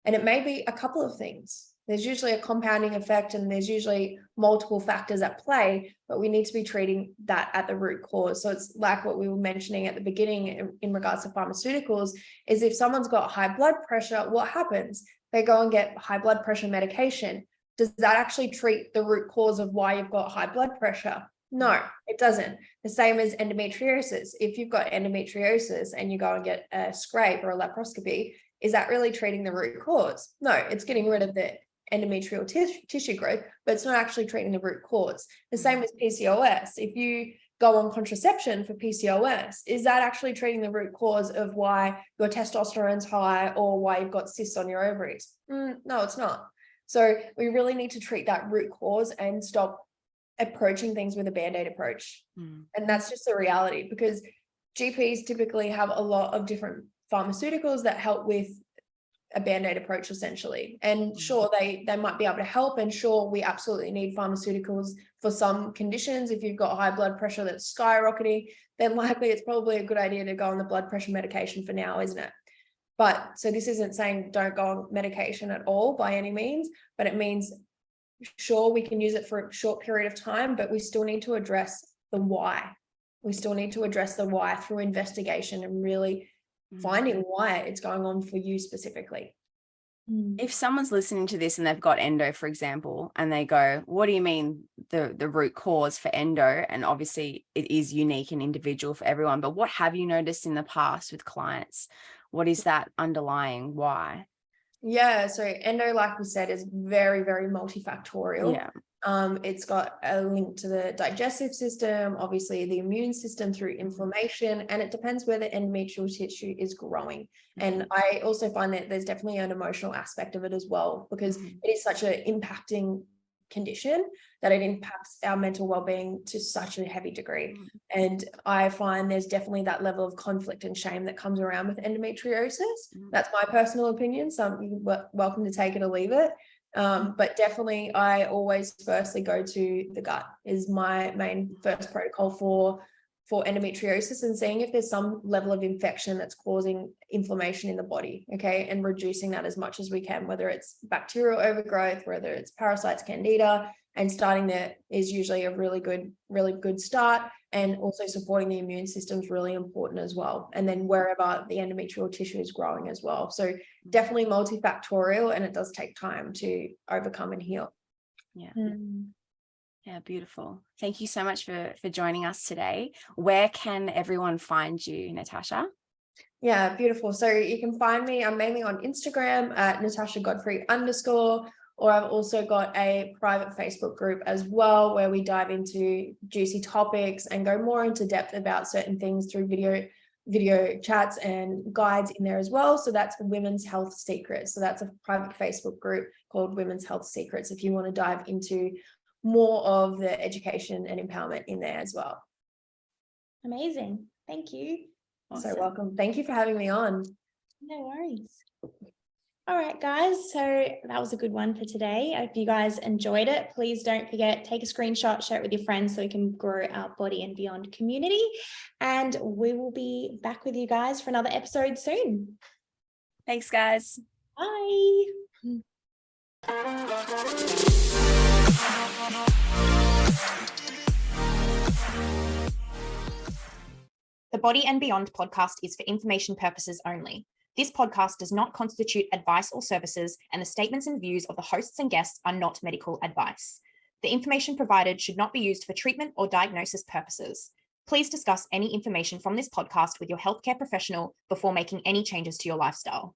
And it may be a couple of things. There's usually a compounding effect, and there's usually multiple factors at play, but we need to be treating that at the root cause. So it's like what we were mentioning at the beginning in regards to pharmaceuticals, is if someone's got high blood pressure, what happens? They go and get high blood pressure medication. Does that actually treat the root cause of why you've got high blood pressure? No, it doesn't. The same as endometriosis. If you've got endometriosis and you go and get a scrape or a laparoscopy, is that really treating the root cause? No, it's getting rid of the endometrial tissue growth, but it's not actually treating the root cause. The same as PCOS. If you go on contraception for PCOS, is that actually treating the root cause of why your testosterone's high or why you've got cysts on your ovaries? No, it's not. So we really need to treat that root cause and stop approaching things with a band-aid approach. And that's just the reality, because GPs typically have a lot of different pharmaceuticals that help with a band-aid approach, essentially. And sure, they might be able to help, and sure, we absolutely need pharmaceuticals for some conditions. If you've got high blood pressure that's skyrocketing, then likely it's probably a good idea to go on the blood pressure medication for now, isn't it? But so this isn't saying don't go on medication at all by any means, but it means sure, we can use it for a short period of time, but we still need to address the why. We still need to address the why through investigation and really finding why it's going on for you specifically. If someone's listening to this and they've got endo, for example, and they go, what do you mean the root cause for endo? And obviously it is unique and individual for everyone, but what have you noticed in the past with clients? What is that underlying why? Yeah, so endo, like we said, is very, very multifactorial. Yeah. It's got a link to the digestive system, obviously the immune system through inflammation, and it depends where the endometrial tissue is growing. And I also find that there's definitely an emotional aspect of it as well, because it is such an impacting condition that it impacts our mental well-being to such a heavy degree. And I find there's definitely that level of conflict and shame that comes around with endometriosis. That's my personal opinion, so you're welcome to take it or leave it. But definitely I always firstly go to the gut is my main first protocol for endometriosis, and seeing if there's some level of infection that's causing inflammation in the body, okay, and reducing that as much as we can, whether it's bacterial overgrowth, whether it's parasites, candida, and starting there is usually a really good start. And also supporting the immune system is really important as well, and then wherever the endometrial tissue is growing as well. So definitely multifactorial, and it does take time to overcome and heal. Yeah, beautiful. Thank you so much for joining us today. Where can everyone find you, Natasha? Yeah, beautiful. So you can find me, I'm mainly on Instagram at Natasha Godfrey _, or I've also got a private Facebook group as well, where we dive into juicy topics and go more into depth about certain things through video chats and guides in there as well. So that's Women's Health Secrets. So that's a private Facebook group called Women's Health Secrets, if you want to dive into more of the education and empowerment in there as well. Amazing. Thank you. Awesome. So welcome. Thank you for having me on. No worries. All right, guys. So that was a good one for today. I hope you guys enjoyed it. Please don't forget, take a screenshot, share it with your friends so we can grow our Body and Beyond community. And we will be back with you guys for another episode soon. Thanks, guys. Bye. The Body and Beyond podcast is for information purposes only. This podcast does not constitute advice or services, and the statements and views of the hosts and guests are not medical advice. The information provided should not be used for treatment or diagnosis purposes. Please discuss any information from this podcast with your healthcare professional before making any changes to your lifestyle.